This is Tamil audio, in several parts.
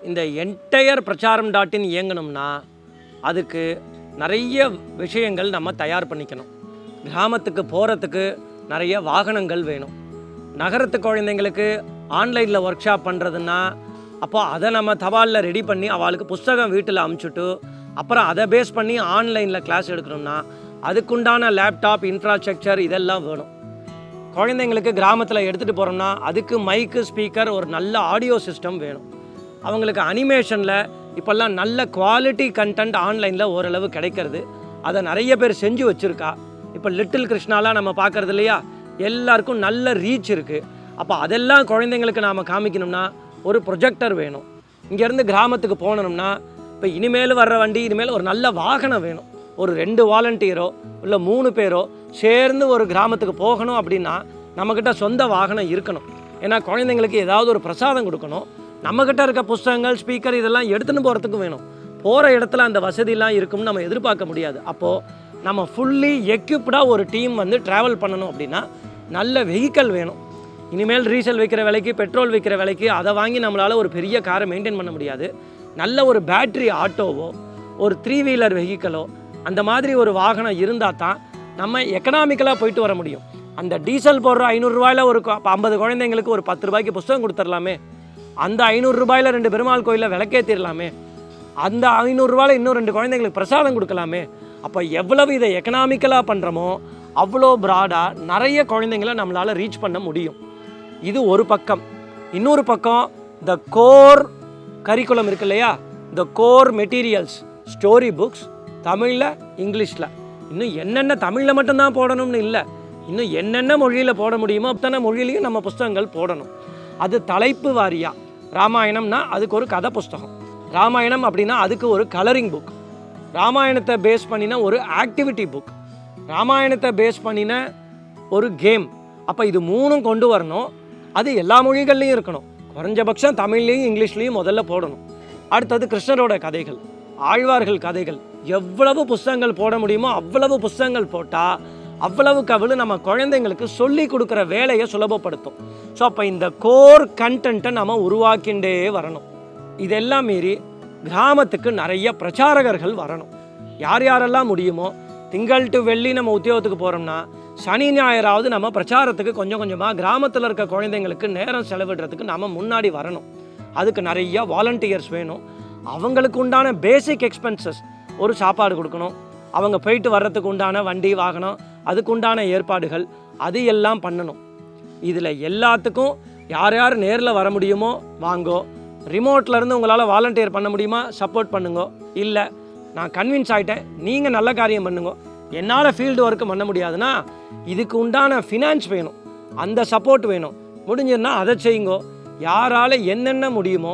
இந்த என்டையர் பிரச்சாரம்.in இயங்கணும்னா அதுக்கு நிறைய விஷயங்கள் நம்ம தயார் பண்ணிக்கணும். கிராமத்துக்கு போகிறதுக்கு நிறைய வாகனங்கள் வேணும். நகரத்து குழந்தைங்களுக்கு ஆன்லைனில் ஒர்க் ஷாப் பண்ணுறதுன்னா அப்போ அதை நம்ம தபாலில் ரெடி பண்ணி அவளுக்கு புஸ்தகம் வீட்டில் அமுச்சுட்டு அப்புறம் அதை பேஸ் பண்ணி ஆன்லைனில் கிளாஸ் எடுக்கணும்னா அதுக்குண்டான லேப்டாப் இன்ஃப்ராஸ்ட்ரக்சர் இதெல்லாம் வேணும். குழந்தைங்களுக்கு கிராமத்தில் எடுத்துகிட்டு போகிறோம்னா அதுக்கு மைக்கு ஸ்பீக்கர் ஒரு நல்ல ஆடியோ சிஸ்டம் வேணும். அவங்களுக்கு அனிமேஷனில் இப்போல்லாம் நல்ல குவாலிட்டி கண்டென்ட் ஆன்லைனில் ஓரளவு கிடைக்கிறது. அதை நிறைய பேர் செஞ்சு வச்சுருக்கா. இப்போ லிட்டில் கிருஷ்ணாலாம் நம்ம பார்க்குறது இல்லையா, எல்லாருக்கும் நல்ல ரீச் இருக்குது. அப்போ அதெல்லாம் குழந்தைங்களுக்கு நாம் காமிக்கணும்னா ஒரு ப்ரொஜெக்டர் வேணும். இங்கேருந்து கிராமத்துக்கு போகணும்னா இப்போ இனிமேல் வர்ற வண்டி இனிமேல் ஒரு நல்ல வாகனம் வேணும். ஒரு 2 வாலண்டியரோ இல்லை 3 பேரோ சேர்ந்து ஒரு கிராமத்துக்கு போகணும் அப்படின்னா நம்மக்கிட்ட சொந்த வாகனம் இருக்கணும். ஏன்னா குழந்தைங்களுக்கு ஏதாவது ஒரு பிரசாதம் கொடுக்கணும். நம்மக்கிட்ட இருக்க புஸ்தகங்கள் ஸ்பீக்கர் இதெல்லாம் எடுத்துன்னு போகிறதுக்கு வேணும். போகிற இடத்துல அந்த வசதியெலாம் இருக்கும்னு நம்ம எதிர்பார்க்க முடியாது. அப்போது நம்ம ஃபுல்லி எக்யூப்டாக ஒரு டீம் வந்து ட்ராவல் பண்ணணும் அப்படின்னா நல்ல வெஹிக்கல் வேணும். இனிமேல் டீசல் விற்கிற விலைக்கு பெட்ரோல் விற்கிற விலைக்கு அதை வாங்கி நம்மளால் ஒரு பெரிய காரை மெயின்டைன் பண்ண முடியாது. நல்ல ஒரு பேட்ரி ஆட்டோவோ ஒரு 3 வீலர் வெஹிக்கலோ அந்த மாதிரி ஒரு வாகனம் இருந்தால் தான் நம்ம எக்கனாமிக்கலாக போயிட்டு வர முடியும். அந்த டீசல் போடுற 500 ரூபாயில் ஒரு 50 குழந்தைங்களுக்கு ஒரு 10 ரூபாய்க்கு புஸ்தகம் கொடுத்துடலாமே. அந்த 500 ரூபாயில் 2 பெருமாள் கோயிலில் விளக்கேற்றிடலாமே. அந்த 500 ரூபாயில் இன்னும் 2 குழந்தைங்களுக்கு பிரசாதம் கொடுக்கலாமே. அப்போ எவ்வளவு இதை எக்கனாமிக்கலாக பண்ணுறோமோ அவ்வளோ ப்ராடாக நிறைய குழந்தைங்களை நம்மளால் ரீச் பண்ண முடியும். இது ஒரு பக்கம். இன்னொரு பக்கம் த கோர் கரிக்குலம் இருக்கு இல்லையா, the core materials story books தமிழில் இங்கிலீஷில் இன்னும் என்னென்ன தமிழில் மட்டும்தான் போடணும்னு இல்லை, இன்னும் என்னென்ன மொழியில் போட முடியுமோ அத்தனை மொழியிலையும் நம்ம புஸ்தகங்கள் போடணும். அது தலைப்பு வாரியாக. ராமாயணம்னா அதுக்கு ஒரு கதை புஸ்தகம், ராமாயணம் அப்படின்னா அதுக்கு ஒரு கலரிங் புக், ராமாயணத்தை பேஸ் பண்ணின ஒரு ஆக்டிவிட்டி புக், ராமாயணத்தை பேஸ் பண்ணின ஒரு கேம். அப்போ இது 3ம் கொண்டு வரணும். அது எல்லா மொழிகள்லையும் இருக்கணும். குறைஞ்சபட்சம் தமிழ்லேயும் இங்கிலீஷ்லேயும் முதல்ல போடணும். அடுத்தது கிருஷ்ணரோட கதைகள், ஆழ்வார்கள் கதைகள், எவ்வளவு புஸ்தகங்கள் போட முடியுமோ அவ்வளவு புஸ்தகங்கள் போட்டால் அவ்வளவுக்கு அவ்வளவு நம்ம குழந்தைங்களுக்கு சொல்லி கொடுக்குற வேலையை சுலபப்படுத்தும். ஸோ அப்போ இந்த கோர் கண்டென்ட்டை நம்ம உருவாக்கிண்டே வரணும். இதெல்லாம் மீறி கிராமத்துக்கு நிறைய பிரச்சாரகர்கள் வரணும். யார் யாரெல்லாம் முடியுமோ திங்கள் டு வெள்ளி நம்ம உத்தியோகத்துக்கு போகிறோம்னா சனி ஞாயிறாவது நம்ம பிரச்சாரத்துக்கு கொஞ்சம் கொஞ்சமாக கிராமத்தில் இருக்க குழந்தைங்களுக்கு நேரம் செலவிடுறதுக்கு நம்ம முன்னாடி வரணும். அதுக்கு நிறைய வாலண்டியர்ஸ் வேணும். அவங்களுக்கு உண்டான பேசிக் எக்ஸ்பென்சஸ், ஒரு சாப்பாடு கொடுக்கணும், அவங்க போயிட்டு வர்றதுக்கு உண்டான வண்டி வாகனம் அதுக்கு உண்டான ஏற்பாடுகள் அது எல்லாம் பண்ணணும். இதில் எல்லாத்துக்கும் யார் யார் நேரில் வர முடியுமோ வாங்கோ, ரிமோட்லேருந்து உங்களால் வாலண்டியர் பண்ண முடியுமா சப்போர்ட் பண்ணுங்க. இல்லை நான் கன்வின்ஸ் ஆகிட்டேன் நீங்கள் நல்ல காரியம் பண்ணுங்க, என்னால் ஃபீல்டு ஒர்க்கு பண்ண முடியாதுன்னா இதுக்கு உண்டான ஃபினான்ஸ் வேணும், அந்த சப்போர்ட் வேணும், முடிஞ்சுன்னா அதை செய்யுங்கோ. யாரால் என்னென்ன முடியுமோ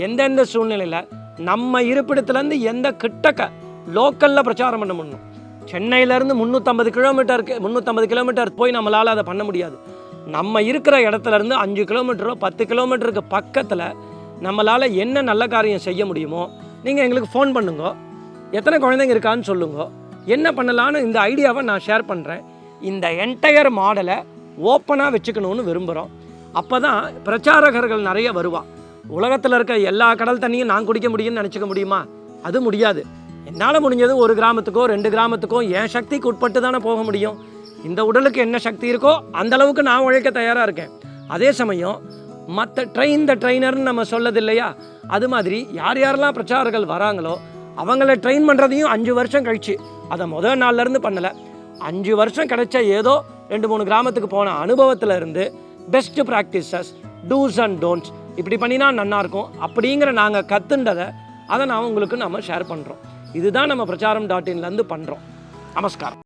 எந்தெந்த சூழ்நிலையில் நம்ம இருப்பிடத்துலேருந்து எந்த கிட்டக்க லோக்கலில் பிரச்சாரம் பண்ண முடியும். சென்னையிலேருந்து 350 கிலோமீட்டர் போய் நம்மளால் அதை பண்ண முடியாது. நம்ம இருக்கிற இடத்துலேருந்து 5 கிலோமீட்டரோ 10 கிலோமீட்டருக்கு பக்கத்தில் நம்மளால் என்ன நல்ல காரியம் செய்ய முடியுமோ நீங்கள் எங்களுக்கு ஃபோன் பண்ணுங்க, எத்தனை குழந்தைங்க இருக்கான்னு சொல்லுங்க, என்ன பண்ணலான்னு இந்த ஐடியாவை நான் ஷேர் பண்ணுறேன். இந்த என்டையர் மாடலை ஓப்பனாக வச்சுக்கணும்னு விரும்புகிறோம். அப்போ தான் பிரச்சாரகர்கள் நிறைய வருவாள். உலகத்தில் இருக்க எல்லா கடல் தண்ணியும் நான் குடிக்க முடியும்னு நினச்சிக்க முடியுமா? அது முடியாது. என்னால் முடிஞ்சது ஒரு கிராமத்துக்கோ 2 கிராமத்துக்கோ என் சக்திக்கு உட்பட்டு தானே போக முடியும். இந்த உடலுக்கு என்ன சக்தி இருக்கோ அந்த அளவுக்கு நான் உழைக்க தயாராக இருக்கேன். அதே சமயம் மற்ற ட்ரெயினர்னு நம்ம சொல்லது இல்லையா, அது மாதிரி யார் யாரெல்லாம் பிரச்சாரர்கள் வராங்களோ அவங்கள ட்ரெயின் பண்ணுறதையும் 5 வருஷம் கழிச்சு, அதை முதல் நாள்லேருந்து பண்ணலை, 5 வருஷம் கிடைச்ச ஏதோ 2-3 கிராமத்துக்கு போன அனுபவத்தில் இருந்து best practices, dos and don'ts இப்படி பண்ணினா நல்லாயிருக்கும் அப்படிங்கிற நாங்கள் கற்றுண்டதை அதை நான் உங்களுக்கு நம்ம ஷேர் பண்ணுறோம். இதுதான் நம்ம பிரச்சாரம்.inலேருந்து பண்ணுறோம். நமஸ்காரம்.